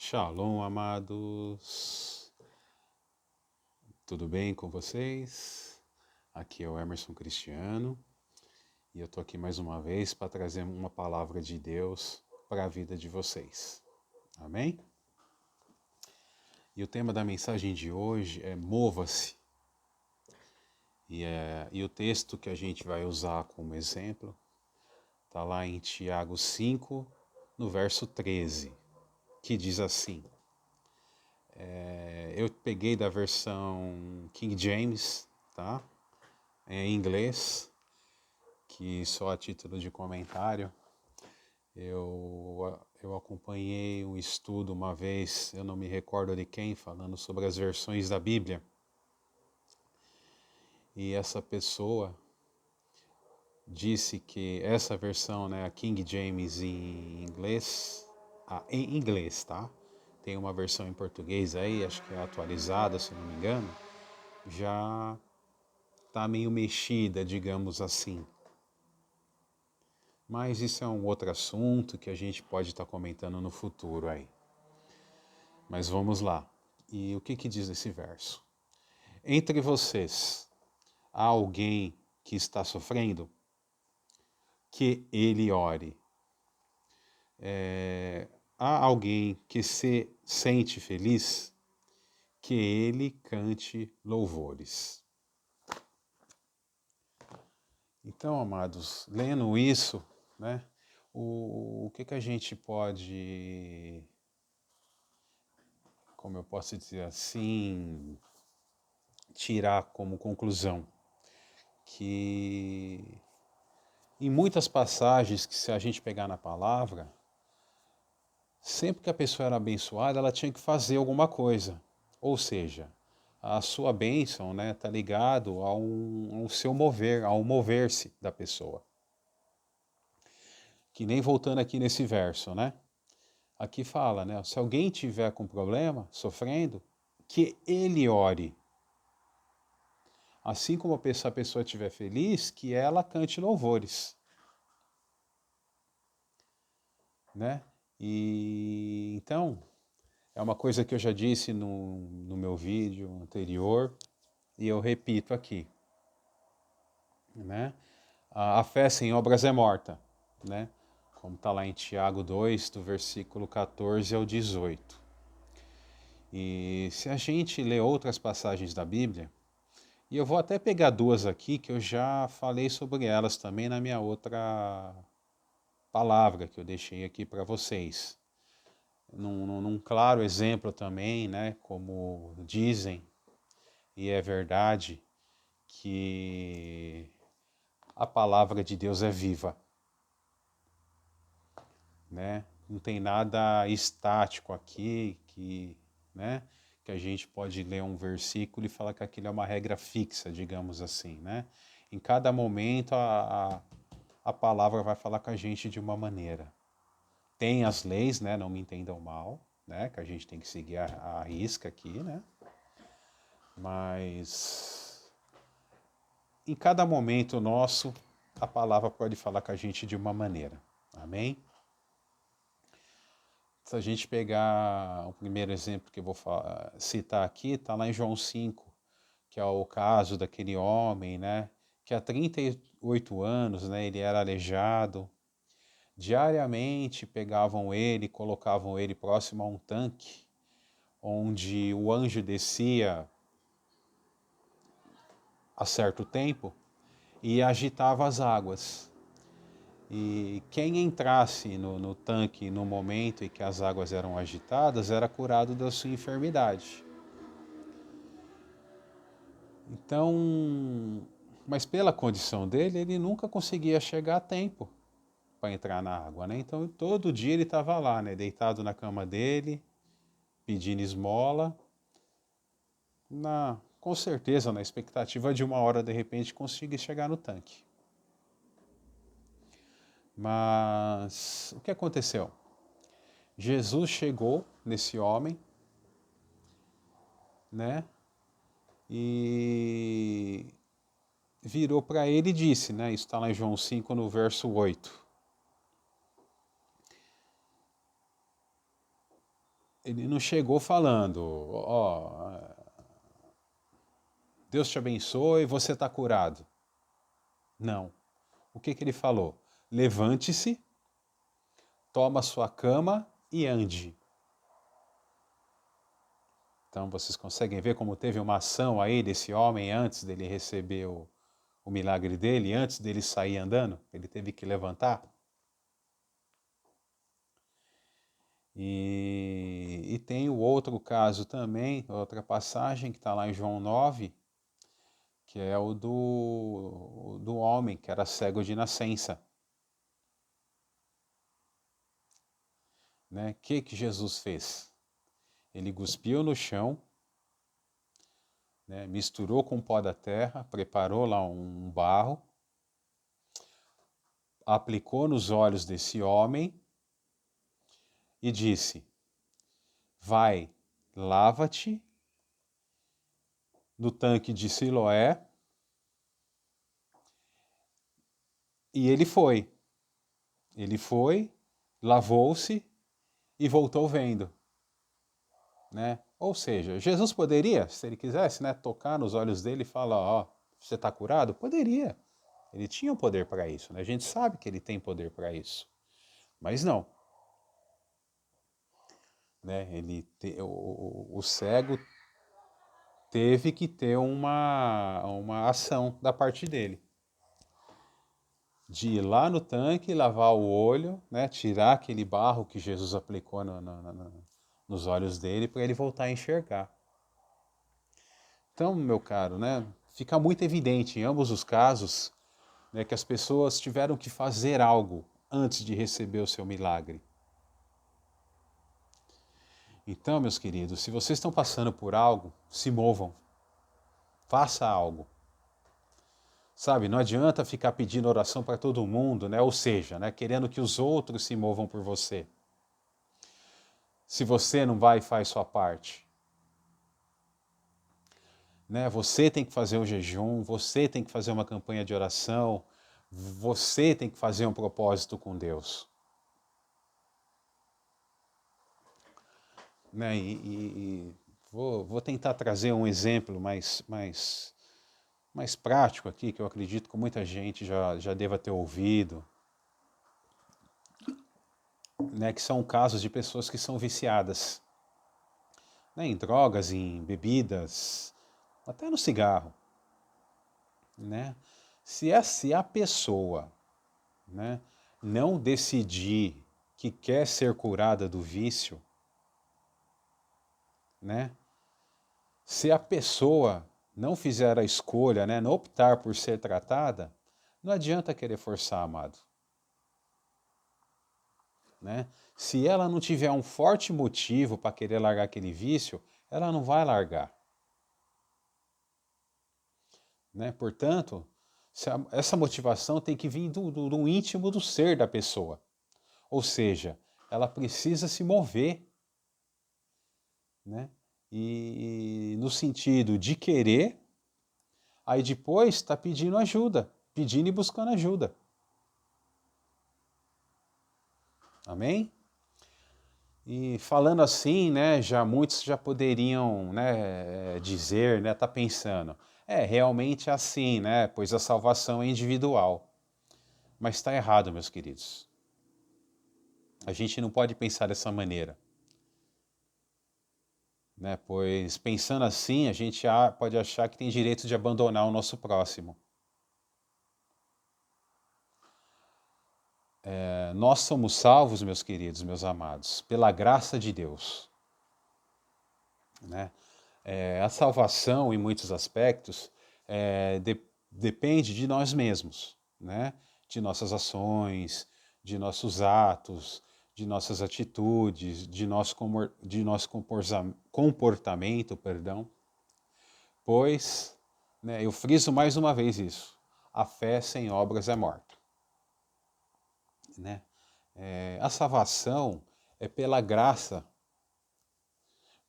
Shalom, amados. Tudo bem com vocês? Aqui é o Emerson Cristiano e eu tô aqui mais uma vez para trazer uma palavra de Deus para a vida de vocês. Amém? E o tema da mensagem de hoje é Mova-se. E o texto que a gente vai usar como exemplo está lá em Tiago 5, no verso 13, que diz assim. Eu peguei da versão King James, tá? Em inglês, que só a título de comentário, eu acompanhei um estudo uma vez, eu não me recordo de quem, falando sobre as versões da Bíblia. E essa pessoa disse que essa versão, né, a King James em inglês, tá? Tem uma versão em português aí, acho que é atualizada, se não me engano, já tá meio mexida, digamos assim. Mas isso é um outro assunto que a gente pode estar comentando no futuro aí. Mas vamos lá. E o que diz esse verso? Entre vocês, há alguém que está sofrendo? Que ele ore. Há alguém que se sente feliz? Que ele cante louvores. Então, amados, lendo isso, né, o que a gente pode, como eu posso dizer assim, tirar como conclusão? Que em muitas passagens que se a gente pegar na palavra, sempre que a pessoa era abençoada, ela tinha que fazer alguma coisa. Ou seja, a sua bênção, né, tá ligado ao seu mover, ao mover-se da pessoa. Que nem voltando aqui nesse verso, né? Aqui fala, né? Se alguém tiver com problema, sofrendo, que ele ore. Assim como a pessoa estiver feliz, que ela cante louvores, né? E então, é uma coisa que eu já disse no meu vídeo anterior e eu repito aqui, né? A fé sem obras é morta, né? Como está lá em Tiago 2, do versículo 14 ao 18. E se a gente lê outras passagens da Bíblia, e eu vou até pegar duas aqui que eu já falei sobre elas também na minha outra palavra que eu deixei aqui para vocês. Num claro exemplo também, né, como dizem, e é verdade, que a palavra de Deus é viva, né? Não tem nada estático aqui né, que a gente pode ler um versículo e falar que aquilo é uma regra fixa, digamos assim, né? Em cada momento a palavra vai falar com a gente de uma maneira. Tem as leis, né? Não me entendam mal, né? Que a gente tem que seguir a risca aqui, né? Mas em cada momento nosso, a palavra pode falar com a gente de uma maneira. Amém? Se a gente pegar o primeiro exemplo que eu vou citar aqui, está lá em João 5, que é o caso daquele homem, né? Que há 38 anos, né? Ele era aleijado. Diariamente pegavam ele, colocavam ele próximo a um tanque, onde o anjo descia a certo tempo e agitava as águas. E quem entrasse no tanque no momento em que as águas eram agitadas era curado da sua enfermidade. Então, mas pela condição dele, ele nunca conseguia chegar a tempo para entrar na água, né? Então, todo dia ele estava lá, né, deitado na cama dele, pedindo esmola, com certeza na expectativa de uma hora de repente conseguir chegar no tanque. Mas o que aconteceu? Jesus chegou nesse homem, né? E virou para ele e disse, né? Isso está lá em João 5, no verso 8. ele não chegou falando, ó, Deus te abençoe, você está curado. Não. O que ele falou? Levante-se, toma sua cama e ande. Então vocês conseguem ver como teve uma ação aí desse homem antes dele receber o milagre dele, antes dele sair andando? Ele teve que levantar. E tem o outro caso também, outra passagem que está lá em João 9, que é o do homem que era cego de nascença. Né? O que Jesus fez? Ele cuspiu no chão, né? Misturou com o pó da terra, preparou lá um barro, aplicou nos olhos desse homem e disse: vai, lava-te no tanque de Siloé. E ele foi. Ele foi, lavou-se e voltou vendo. Né? Ou seja, Jesus poderia, se ele quisesse, né, tocar nos olhos dele e falar: ó, você está curado? Poderia. Ele tinha o poder para isso. Né? A gente sabe que ele tem poder para isso. Mas não. Né? O cego teve que ter uma ação da parte dele. De ir lá no tanque, lavar o olho, né, tirar aquele barro que Jesus aplicou nos olhos dele para ele voltar a enxergar. Então, meu caro, né, fica muito evidente em ambos os casos, né, que as pessoas tiveram que fazer algo antes de receber o seu milagre. Então, meus queridos, se vocês estão passando por algo, se movam. Faça algo. Sabe, não adianta ficar pedindo oração para todo mundo, né? Ou seja, né, querendo que os outros se movam por você. Se você não vai e faz sua parte. Né? Você tem que fazer o jejum, você tem que fazer uma campanha de oração, você tem que fazer um propósito com Deus. Né? Vou tentar trazer um exemplo mais prático aqui, que eu acredito que muita gente já deva ter ouvido, né? Que são casos de pessoas que são viciadas, né? Em drogas, em bebidas, até no cigarro. Né? Se a pessoa, né, não decidir que quer ser curada do vício, né? Se a pessoa não fizer a escolha, né, não optar por ser tratada, não adianta querer forçar, amado. Né? Se ela não tiver um forte motivo para querer largar aquele vício, ela não vai largar. Né? Portanto, essa motivação tem que vir do íntimo do ser da pessoa. Ou seja, ela precisa se mover. Né? E no sentido de querer, aí depois está pedindo ajuda, pedindo e buscando ajuda. Amém? E falando assim, né, muitos já poderiam, né, dizer, né, tá pensando, realmente é assim, né, pois a salvação é individual. Mas está errado, meus queridos. A gente não pode pensar dessa maneira. Né, pois pensando assim, a gente pode achar que tem direito de abandonar o nosso próximo. Nós somos salvos, meus queridos, meus amados, pela graça de Deus. Né? A salvação, em muitos aspectos, depende de nós mesmos, né? De nossas ações, de nossos atos, de nossas atitudes, de nosso comportamento, perdão. Pois, né, eu friso mais uma vez isso, a fé sem obras é morta. Né? A salvação é pela graça,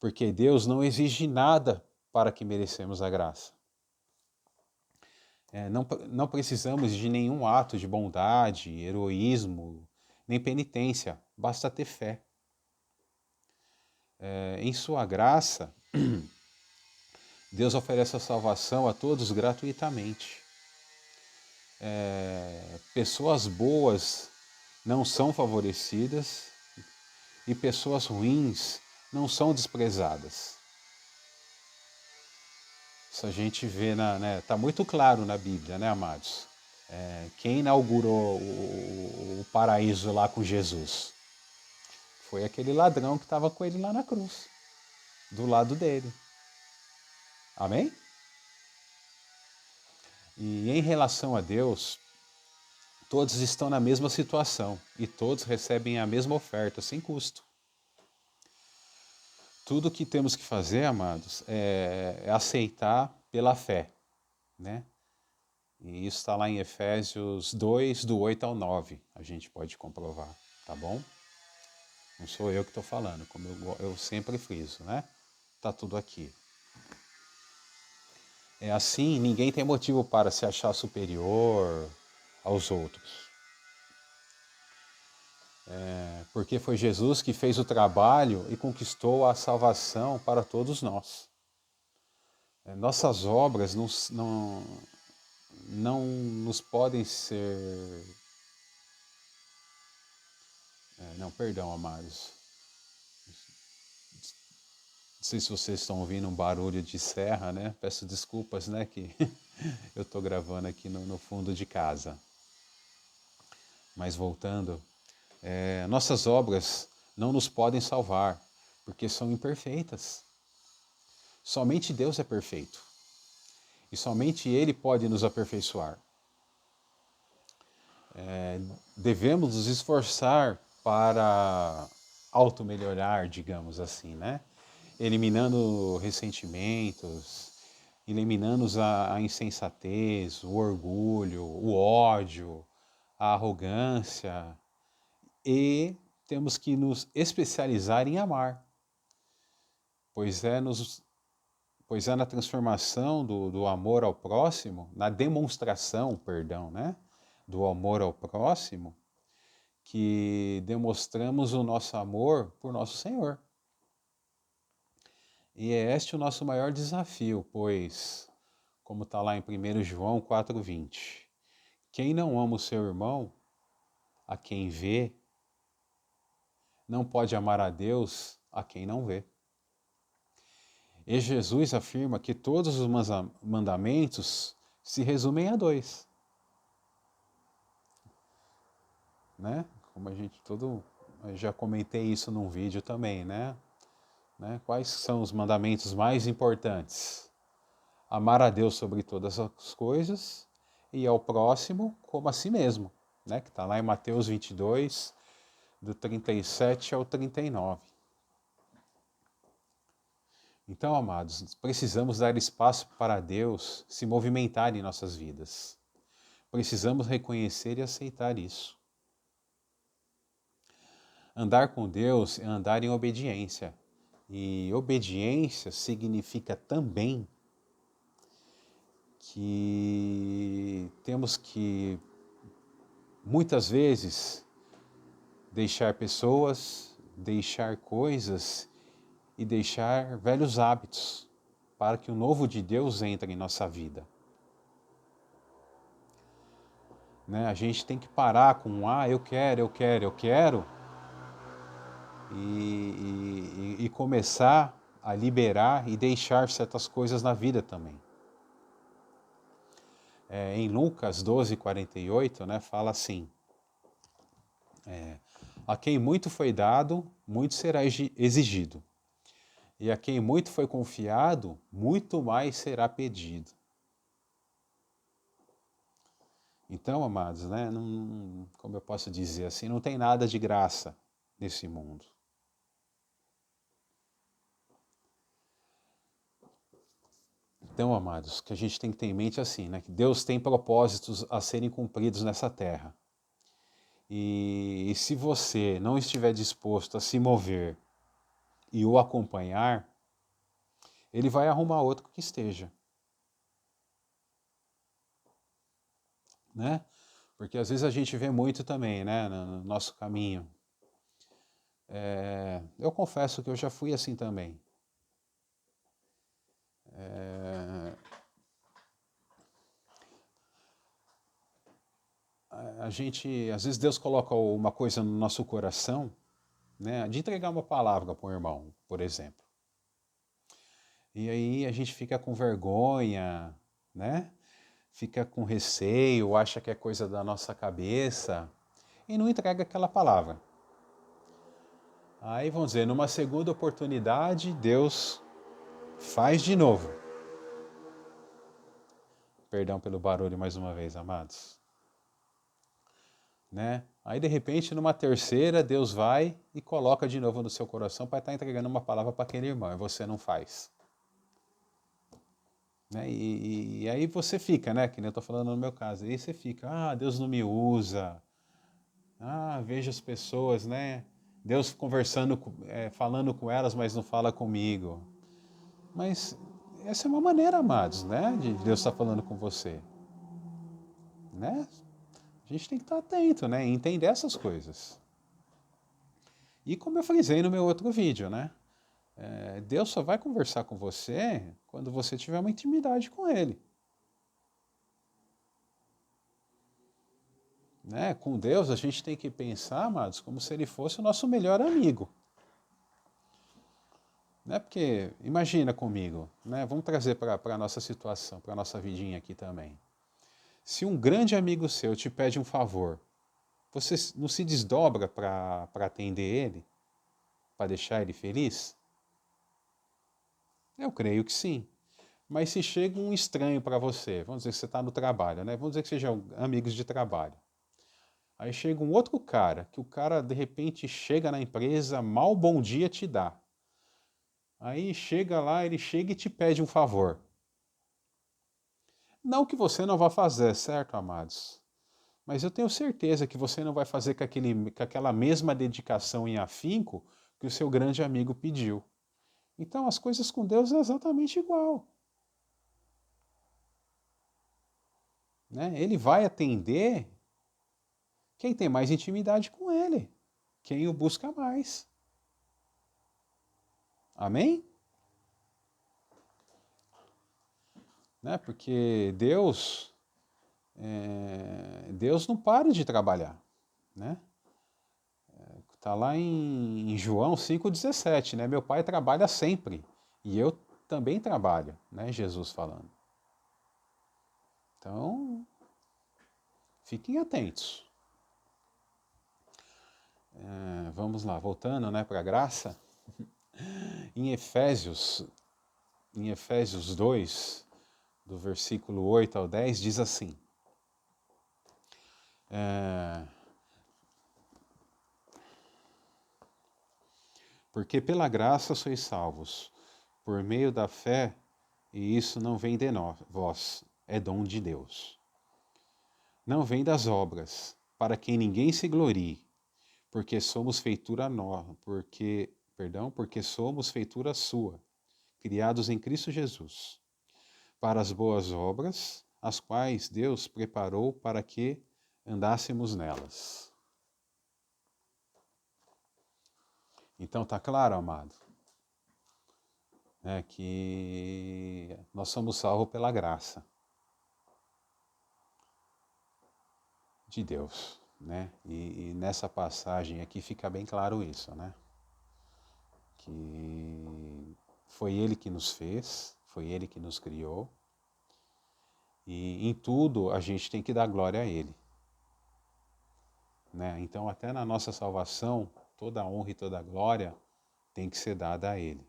porque Deus não exige nada para que merecemos a graça. Não precisamos de nenhum ato de bondade, heroísmo, nem penitência, basta ter fé. Em sua graça, Deus oferece a salvação a todos gratuitamente. Pessoas boas não são favorecidas e pessoas ruins não são desprezadas. Isso a gente vê, tá muito claro na Bíblia, né, amados? Quem inaugurou o paraíso lá com Jesus? Foi aquele ladrão que estava com ele lá na cruz, do lado dele. Amém? E em relação a Deus, todos estão na mesma situação e todos recebem a mesma oferta, sem custo. Tudo que temos que fazer, amados, é aceitar pela fé, né? E isso está lá em Efésios 2, do 8 ao 9. A gente pode comprovar, tá bom? Não sou eu que estou falando, como eu sempre friso, né? Tá tudo aqui. É assim, ninguém tem motivo para se achar superior aos outros. Porque foi Jesus que fez o trabalho e conquistou a salvação para todos nós. Nossas obras não nos podem ser... não, perdão, amados. Não sei se vocês estão ouvindo um barulho de serra, né? Peço desculpas, né? Que eu estou gravando aqui no fundo de casa. Mas voltando, nossas obras não nos podem salvar, porque são imperfeitas. Somente Deus é perfeito. E somente Ele pode nos aperfeiçoar. Devemos nos esforçar para auto-melhorar, digamos assim, né? Eliminando ressentimentos, eliminando a insensatez, o orgulho, o ódio, a arrogância. E temos que nos especializar em amar, pois é na transformação do amor ao próximo, na demonstração, perdão, né, do amor ao próximo, que demonstramos o nosso amor por nosso Senhor. E é este o nosso maior desafio, pois, como está lá em 1 João 4,20, quem não ama o seu irmão, a quem vê, não pode amar a Deus a quem não vê. E Jesus afirma que todos os mandamentos se resumem a dois. Né? Como eu já comentei isso num vídeo também, né? Quais são os mandamentos mais importantes? Amar a Deus sobre todas as coisas e ao próximo como a si mesmo, né? Que está lá em Mateus 22, do 37 ao 39. Então, amados, precisamos dar espaço para Deus se movimentar em nossas vidas. Precisamos reconhecer e aceitar isso. Andar com Deus é andar em obediência. E obediência significa também que temos que, muitas vezes, deixar pessoas, deixar coisas e deixar velhos hábitos para que o novo de Deus entre em nossa vida. Né? A gente tem que parar com eu quero, e começar a liberar e deixar certas coisas na vida também. Em Lucas 12:48, né, fala assim, a quem muito foi dado, muito será exigido. E a quem muito foi confiado, muito mais será pedido. Então, amados, né, como eu posso dizer assim, não tem nada de graça nesse mundo. Então, amados, que a gente tem que ter em mente assim, né, que Deus tem propósitos a serem cumpridos nessa terra. E se você não estiver disposto a se mover e o acompanhar, ele vai arrumar outro que esteja. Né? Porque às vezes a gente vê muito também, né, no nosso caminho. Eu confesso que eu já fui assim também. É, a gente, às vezes Deus coloca uma coisa no nosso coração, né, de entregar uma palavra para um irmão, por exemplo. E aí a gente fica com vergonha, né? Fica com receio, acha que é coisa da nossa cabeça e não entrega aquela palavra. Aí vamos dizer, numa segunda oportunidade, Deus faz de novo. Perdão pelo barulho mais uma vez, amados. Né? Aí de repente, numa terceira, Deus vai e coloca de novo no seu coração para estar entregando uma palavra para aquele irmão e você não faz. Né? E aí você fica, né? Que nem eu estou falando no meu caso. Aí você fica, Deus não me usa. Vejo as pessoas, né? Deus conversando, falando com elas, mas não fala comigo. Mas essa é uma maneira, amados, né? De Deus estar falando com você. Né? A gente tem que estar atento, né? E entender essas coisas. E como eu frisei no meu outro vídeo, né? Deus só vai conversar com você quando você tiver uma intimidade com Ele. Né? Com Deus a gente tem que pensar, amados, como se Ele fosse o nosso melhor amigo. Né? Porque, imagina comigo, né? Vamos trazer para a nossa situação, para a nossa vidinha aqui também. Se um grande amigo seu te pede um favor, você não se desdobra para atender ele? Para deixar ele feliz? Eu creio que sim. Mas se chega um estranho para você, vamos dizer que você está no trabalho, né? Vamos dizer que sejam amigos de trabalho. Aí chega um outro cara, que o cara de repente chega na empresa, mal bom dia te dá. Aí chega lá, ele chega e te pede um favor. Não que você não vá fazer, certo, amados? Mas eu tenho certeza que você não vai fazer com aquela mesma dedicação e afinco que o seu grande amigo pediu. Então as coisas com Deus é exatamente igual. Né? Ele vai atender quem tem mais intimidade com ele, quem o busca mais. Amém? Né? Porque Deus não para de trabalhar. Né? Está lá em João 5,17, né? Meu pai trabalha sempre e eu também trabalho, né? Jesus falando. Então, fiquem atentos. Vamos lá, voltando, né, para a graça. Em Efésios 2, do versículo 8 ao 10, diz assim: Porque pela graça sois salvos, por meio da fé, e isso não vem de vós, é dom de Deus. Não vem das obras, para que ninguém se glorie, porque somos feitura porque somos feitura sua, criados em Cristo Jesus, para as boas obras, as quais Deus preparou para que andássemos nelas. Então tá claro, amado, né, que nós somos salvos pela graça de Deus, né? E nessa passagem aqui fica bem claro isso, né? Que foi Ele que nos fez, foi Ele que nos criou, e em tudo a gente tem que dar glória a Ele. Né? Então, até na nossa salvação, toda a honra e toda a glória tem que ser dada a Ele,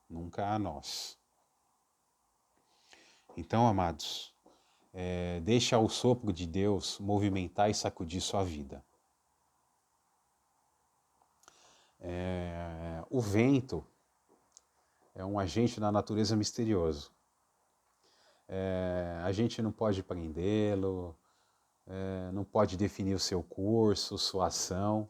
nunca a nós. Então, amados, deixa o sopro de Deus movimentar e sacudir sua vida. O vento é um agente da natureza misterioso. A gente não pode prendê-lo, não pode definir o seu curso, sua ação.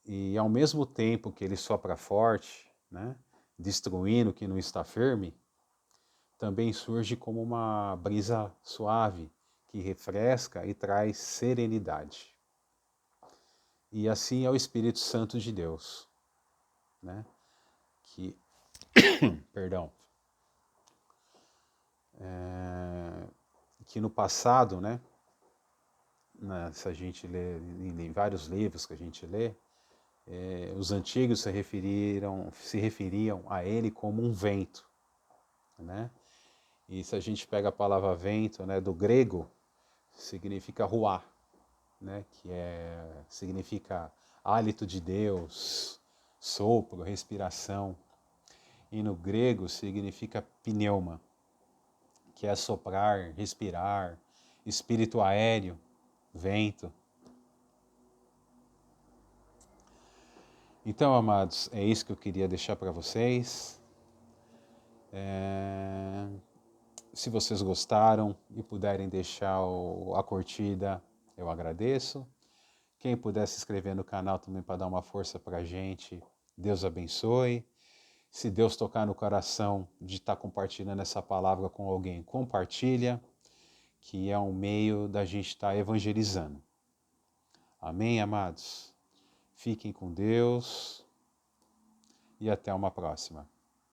E ao mesmo tempo que ele sopra forte, né, destruindo o que não está firme, também surge como uma brisa suave que refresca e traz serenidade. E assim é o Espírito Santo de Deus, né? Perdão, que no passado, né, se a gente lê em vários livros que a gente lê, os antigos se referiam a ele como um vento, né? E se a gente pega a palavra vento, né, do grego, significa ruá, né, significa hálito de Deus, sopro, respiração. E no grego significa pneuma, que é soprar, respirar, espírito aéreo, vento. Então, amados, é isso que eu queria deixar para vocês. Se vocês gostaram e puderem deixar a curtida, eu agradeço. Quem puder se inscrever no canal também para dar uma força para a gente, Deus abençoe. Se Deus tocar no coração de estar compartilhando essa palavra com alguém, compartilha, que é um meio da gente estar evangelizando. Amém, amados? Fiquem com Deus e até uma próxima.